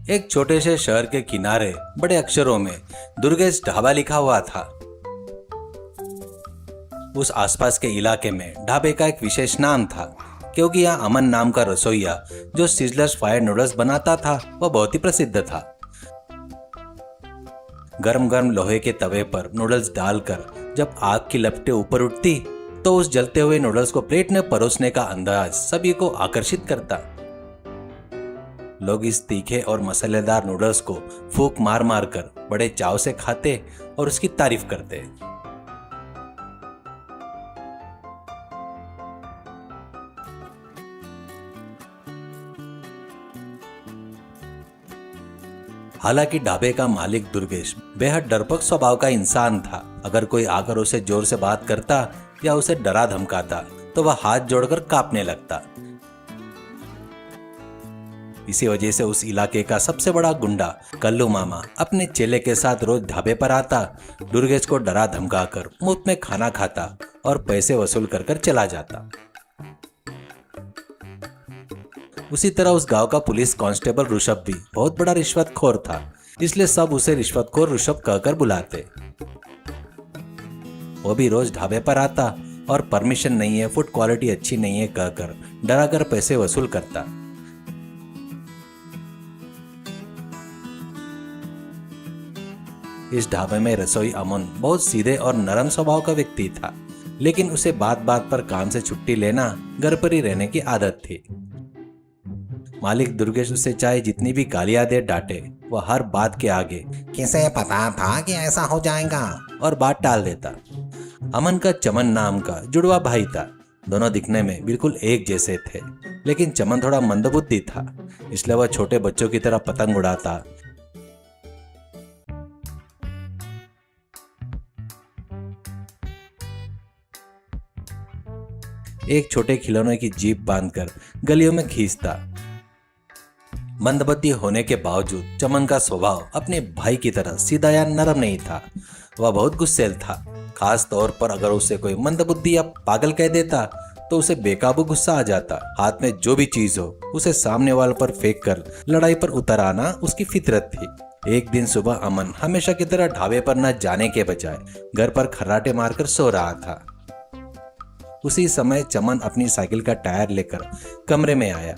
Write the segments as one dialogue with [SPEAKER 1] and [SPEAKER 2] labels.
[SPEAKER 1] एक छोटे से शहर के किनारे बड़े अक्षरों में दुर्गेश ढाबा लिखा हुआ था। उस आसपास के इलाके में ढाबे का एक विशेष नाम था, क्योंकि यहाँ अमन नाम का रसोइया जो सिजलर्स फायर नूडल्स बनाता था वह बहुत ही प्रसिद्ध था। गर्म गर्म लोहे के तवे पर नूडल्स डालकर जब आग की लपटें ऊपर उठती तो उस जलते हुए नूडल्स को प्लेट में परोसने का अंदाज सभी को आकर्षित करता। लोग इस तीखे और मसालेदार नूडल्स को फूंक मार मार कर बड़े चाव से खाते और उसकी तारीफ करते। हालांकि ढाबे का मालिक दुर्गेश बेहद डरपोक स्वभाव का इंसान था। अगर कोई आकर उसे जोर से बात करता या उसे डरा धमकाता तो वह हाथ जोड़कर कांपने लगता। इसी वजह से उस इलाके का सबसे बड़ा गुंडा कल्लू मामा अपने चेले के साथ रोज ढाबे पर आता, दुर्गेश को डरा धमकाकर मुफ्त में खाना खाता और पैसे वसूल कर कर चला जाता। उसी तरह उस गांव का पुलिस कांस्टेबल ऋषभ भी बहुत बड़ा रिश्वतखोर था, इसलिए सब उसे रिश्वतखोर ऋषभ कहकर बुलाते। वो भी रोज ढाबे पर आता और परमिशन नहीं है, फूड क्वालिटी अच्छी नहीं है कहकर डराकर पैसे वसूल करता। इस ढाबे में रसोई अमन बहुत सीधे और नरम स्वभाव का व्यक्ति था, लेकिन उसे बात बात पर काम से छुट्टी लेना, घर पर ही रहने की आदत थी। मालिक दुर्गेश उसे चाहे जितनी भी गालियां दे डांटे, वह हर बात के आगे
[SPEAKER 2] किसे पता था कि ऐसा हो जाएगा
[SPEAKER 1] और बात टाल देता। अमन का चमन नाम का जुड़वा भाई था। दोनों दिखने में बिल्कुल एक जैसे थे, लेकिन चमन थोड़ा मंदबुद्धि था, इसलिए वह छोटे बच्चों की तरह पतंग उड़ाता। एक छोटे खिलौने की जीप बांधकर गलियों में खींचता। मंदबुद्धि होने के बावजूद चमन का स्वभाव अपने भाई की तरह सीधा या नरम नहीं था। वह बहुत गुस्सैल था, खास तौर पर अगर उसे कोई मंदबुद्धि या पागल कह देता तो उसे बेकाबू गुस्सा आ जाता। हाथ में जो भी चीज हो उसे सामने वाले पर फेंक कर लड़ाई पर उतर आना उसकी फितरत थी। एक दिन सुबह अमन हमेशा की तरह ढाबे पर न जाने के बजाय घर पर खर्राटे मारकर सो रहा था। उसी समय चमन अपनी साइकिल का टायर लेकर कमरे में आया।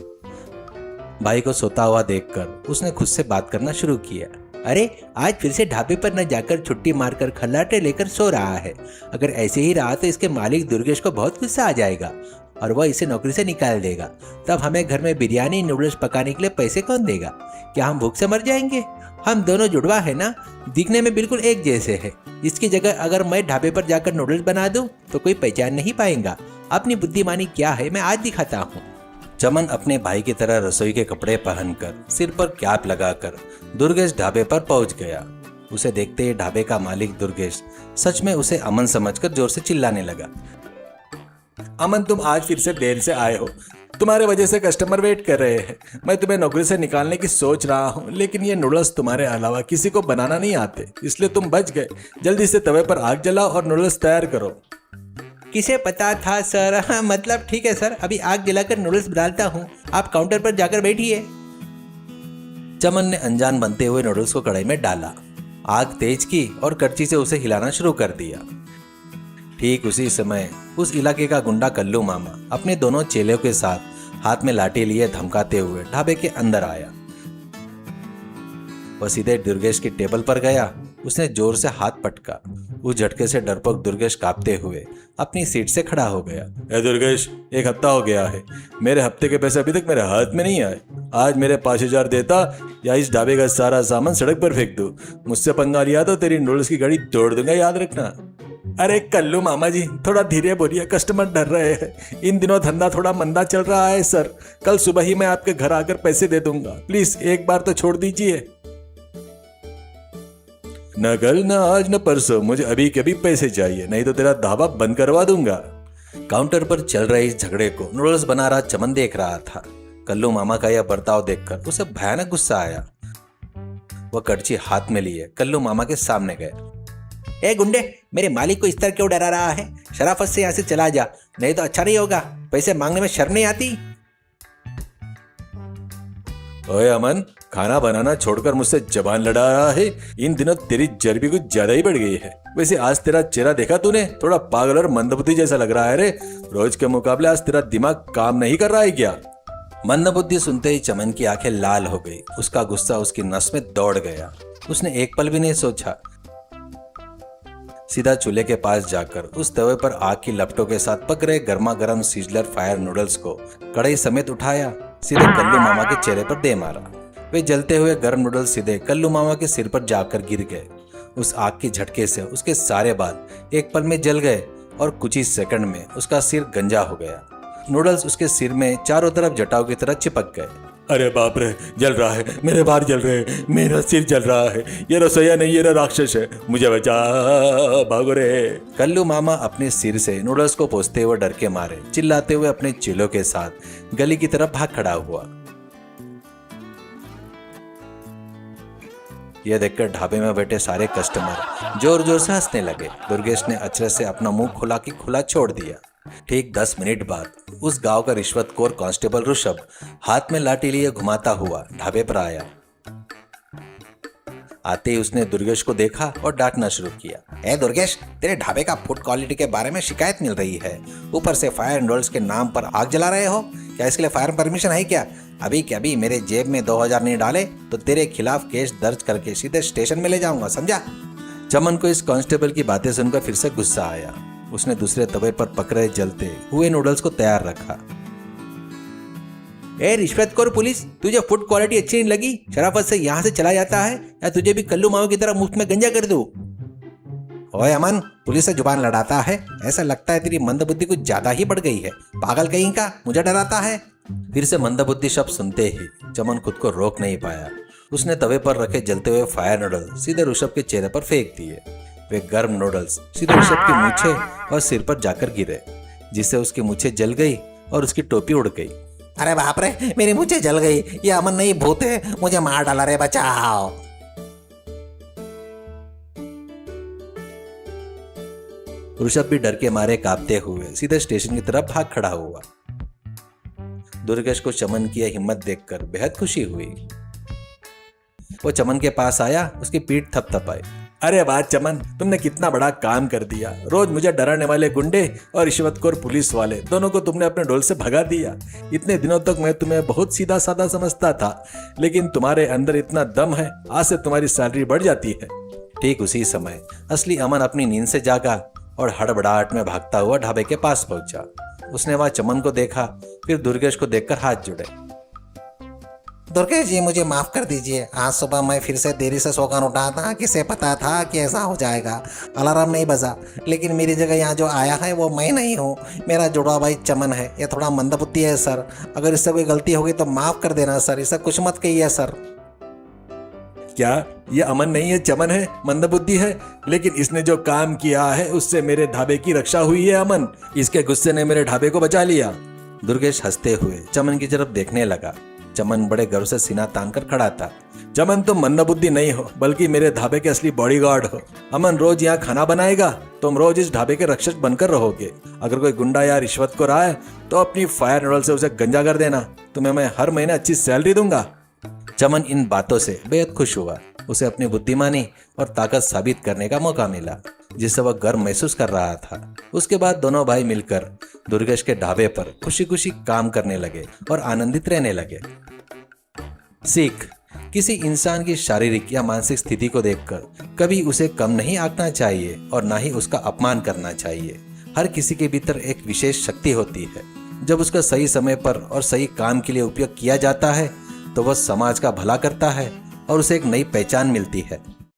[SPEAKER 1] भाई को सोता हुआ देखकर उसने खुद से बात करना शुरू किया।
[SPEAKER 2] अरे आज फिर से ढाबे पर न जाकर छुट्टी मारकर खर्राटे लेकर सो रहा है। अगर ऐसे ही रहा तो इसके मालिक दुर्गेश को बहुत गुस्सा आ जाएगा और वह इसे नौकरी से निकाल देगा। तब हमें घर में बिरयानी नूडल्स पकाने के लिए पैसे कौन देगा? क्या हम भूख से मर जाएंगे? हम दोनों जुड़वा है ना, दिखने में बिल्कुल एक जैसे है। इसकी जगह अगर मैं ढाबे पर जाकर नूडल्स बना दूं तो कोई पहचान नहीं पाएगा। अपनी बुद्धिमानी क्या है मैं आज दिखाता हूँ।
[SPEAKER 1] चमन अपने भाई की तरह रसोई के कपड़े पहनकर सिर पर कैप लगाकर दुर्गेश ढाबे पर पहुंच गया। उसे देखते ही ढाबे का मालिक दुर्गेश सच में उसे अमन समझकर जोर से चिल्लाने लगा।
[SPEAKER 3] अमन, तुम आज फिर से देर से आए हो। तुम्हारे वजह से कस्टमर वेट कर रहे हैं। मैं तुम्हें नौकरी से निकालने की सोच रहा हूँ, लेकिन ये नूडल्स तुम्हारे अलावा किसी को बनाना नहीं आते, इसलिए तुम बच गए। जल्दी से तवे पर आग जलाओ और नूडल्स तैयार करो।
[SPEAKER 2] किसे पता था सर? हाँ, मतलब ठीक है सर, अभी आग जलाकर नूडल्स डालता हूँ, आप काउंटर पर जाकर बैठिए।
[SPEAKER 1] चमन ने अनजान बनते हुए नूडल्स को कढ़ाई में डाला, आग तेज की और करची से उसे हिलाना शुरू कर दिया। ठीक उसी समय उस इलाके का गुंडा कल्लू मामा अपने दोनों चेलों के साथ हाथ में लाठी लिए धमकाते हुए ढाबे के अंदर आया। वह सीधे दुर्गेश की टेबल पर गया। उसने जोर से हाथ पटका। उस झटके से डरपोक दुर्गेश कांपते हुए अपनी सीट से खड़ा हो गया।
[SPEAKER 3] ए दुर्गेश, 1 हफ्ता हो गया है, मेरे हफ्ते के पैसे अभी तक मेरे हाथ में नहीं आए। आज मेरे 5,000 देता या इस ढाबे का सारा सामान सड़क पर फेंक दूं। मुझसे पंगा लिया तो तेरी नूडल्स की गाड़ी तोड़ दूंगा, याद रखना। अरे कल्लू मामा जी, थोड़ा धीरे बोलिए, कस्टमर डर रहे हैं। इन दिनों धंधा थोड़ा मंदा चल रहा है सर। कल सुबह ही मैं आपके घर आकर पैसे दे दूंगा, प्लीज एक बार तो छोड़ दीजिए। न कल न आज न परसों, मुझे अभी के अभी पैसे चाहिए, नहीं तो तेरा ढाबा बंद करवा दूंगा।
[SPEAKER 1] काउंटर पर चल रहे इस झगड़े को नूडल्स बना रहा चमन देख रहा था। कल्लू मामा का यह बर्ताव देखकर उसे भयानक गुस्सा आया। वह कड़ची हाथ में लिए कल्लू मामा के सामने गया।
[SPEAKER 2] ए गुंडे, मेरे मालिक को इस तरह क्यों डरा रहा है? शराफत से यहाँ से चला जा, नहीं तो अच्छा नहीं होगा। पैसे मांगने में शर्म नहीं आती?
[SPEAKER 3] ओए अमन, खाना बनाना छोड़कर मुझसे जबान लड़ा रहा है। इन दिनों तेरी चर्बी कुछ ज्यादा ही बढ़ गई है। वैसे आज तेरा चेहरा देखा तूने? थोड़ा पागल और मंदबुद्धि जैसा लग रहा है रे। रोज के मुकाबले आज तेरा दिमाग काम नहीं कर रहा है क्या?
[SPEAKER 1] मंदबुद्धि सुनते ही चमन की आंखें लाल हो गई। उसका गुस्सा उसकी नस में दौड़ गया। उसने एक पल भी नहीं सोचा, सीधा चूल्हे के पास जाकर उस तवे पर आग की लपटों के साथ पक रहे गर्मा गर्म सीजलर फायर नूडल्स को कढ़ाई समेत उठाया, सीधे कल्लू मामा के चेहरे पर दे मारा। वे जलते हुए गर्म नूडल्स सीधे कल्लू मामा के सिर पर जाकर गिर गए। उस आग के झटके से उसके सारे बाल एक पल में जल गए और कुछ ही सेकंड में उसका सिर गंजा हो गया। नूडल्स उसके सिर में चारों तरफ जटाओं की तरह चिपक गए।
[SPEAKER 3] अरे बाप रे, जल रहा है, मेरे बाल जल रहे हैं, मेरा सिर जल रहा है। ये रसोईया नहीं, ये राक्षस है, मुझे बचा, भागो रे।
[SPEAKER 1] कल्लू मामा अपने सिर से नूडल्स को पोंछते हुए डर के मारे चिल्लाते हुए अपने चेलों के साथ गली की तरफ भाग खड़ा हुआ। यह देखकर ढाबे में बैठे सारे कस्टमर जोर जोर से हंसने लगे। दुर्गेश ने अचरज से अपना मुंह खुला की खुला छोड़ दिया। ठीक 10 मिनट बाद उस गांव का रिश्वतखोर कांस्टेबल ऋषभ हाथ में लाठी लिए घुमाता हुआ ढाबे पर आया। आते ही उसने दुर्गेश को देखा और डांटना शुरू किया। ए दुर्गेश, तेरे ढाबे का फूड क्वालिटी के बारे में शिकायत मिल रही है। ऊपर से फायर नूडल्स के नाम पर आग जला रहे हो। क्या इसके लिए फायर परमिशन है क्या? अभी के अभी मेरे जेब में 2000 नहीं डाले तो तेरे खिलाफ केस दर्ज करके सीधे स्टेशन में ले जाऊंगा, समझा? चमन को इस कांस्टेबल की बातें सुनकर फिर से गुस्सा आया। उसने दूसरे तवे पर पक रहे जलते हुए नूडल्स को तैयार रखा।
[SPEAKER 2] ए रिश्वतखोर पुलिस, तुझे फूड क्वालिटी अच्छी नहीं लगी? शराफत से यहाँ से चला जाता है या तुझे भी कल्लू मामा की तरह मुफ्त में गंजा कर दूं?
[SPEAKER 1] ओए अमन, पुलिस से जुबान लड़ाता है? ऐसा लगता है तेरी मंदबुद्धि कुछ ज्यादा ही बढ़ गई है। पागल कहीं का, मुझे डराता है। फिर से मंदबुद्धि शब्द सुनते ही चमन खुद को रोक नहीं पाया। उसने तवे पर रखे जलते हुए फायर नूडल सीधे ऋषभ के चेहरे पर फेंक दिए। वे गर्म नूडल्स सीधे ऋषभ की मूछे और सिर पर जाकर गिरे, जिससे उसकी मूछे जल गई और उसकी टोपी उड़ गई।
[SPEAKER 2] अरे बाप रे, मेरी मूछें जल गई। ये अमन नहीं, भूत है, मुझे मार डाला रे, बचाओ।
[SPEAKER 1] ऋषभ भी डर के मारे कांपते हुए सीधे स्टेशन की तरफ भाग खड़ा हुआ। दुर्गेश को चमन की यह हिम्मत देखकर बेहद खुशी हुई। वो चमन के पास आया, उसकी पीठ थपथपाई।
[SPEAKER 3] अरे वाह चमन, तुमने कितना बड़ा काम कर दिया। रोज मुझे डराने वाले गुंडे और रिश्वतखोर पुलिस वाले दोनों को तुमने अपने ढोल से भगा दिया। इतने दिनों तक मैं तुम्हें बहुत सीधा साधा समझता था, लेकिन तुम्हारे अंदर इतना दम है, आज से तुम्हारी सैलरी बढ़ जाती है।
[SPEAKER 1] ठीक उसी समय असली अमन अपनी नींद से जागा और हड़बड़ाहट में भागता हुआ ढाबे के पास पहुंचा। उसने वहां चमन को देखा, फिर दुर्गेश को देखकर हाथ जुड़े।
[SPEAKER 2] दुर्गेश जी, मुझे माफ कर दीजिए। आज सुबह मैं फिर से देरी से सोकर उठा था। किसे पता था कि ऐसा हो जाएगा। अलार्म नहीं बजा, लेकिन मेरी जगह यहाँ जो आया है वो मैं नहीं हूँ, मेरा जुड़वा भाई चमन है। ये थोड़ा मंदबुद्धि है सर, अगर इससे कोई गलती होगी तो माफ कर देना सर। इसे कुछ मत कहिए सर।
[SPEAKER 3] क्या ये अमन नहीं है, चमन है, मंदबुद्धि है? लेकिन इसने जो काम किया है उससे मेरे ढाबे की रक्षा हुई है अमन। इसके गुस्से ने मेरे ढाबे को बचा लिया।
[SPEAKER 1] दुर्गेश हंसते हुए चमन की तरफ देखने लगा। चमन बड़े गर्व से सीना तान कर खड़ा था।
[SPEAKER 3] चमन, तुम मंदबुद्धि नहीं हो, बल्कि मेरे ढाबे के असली बॉडीगार्ड हो। अमन रोज यहाँ खाना बनाएगा, तुम रोज इस ढाबे के रक्षक बनकर रहोगे। अगर कोई गुंडा या रिश्वतखोर आए तो अपनी फायर नूडल से उसे गंजा कर देना। तुम्हें मैं हर महीने अच्छी सैलरी दूंगा।
[SPEAKER 1] चमन इन बातों से बेहद खुश हुआ। उसे अपनी बुद्धिमानी और ताकत साबित करने का मौका मिला, जिससे वह गर्व महसूस कर रहा था। उसके बाद दोनों भाई मिलकर दुर्गेश के ढाबे पर खुशी खुशी काम करने लगे और आनंदित रहने लगे। सीख: किसी इंसान की शारीरिक या मानसिक स्थिति को देखकर कभी उसे कम नहीं आंकना चाहिए और ना ही उसका अपमान करना चाहिए। हर किसी के भीतर एक विशेष शक्ति होती है। जब उसका सही समय पर और सही काम के लिए उपयोग किया जाता है तो वह समाज का भला करता है और उसे एक नई पहचान मिलती है।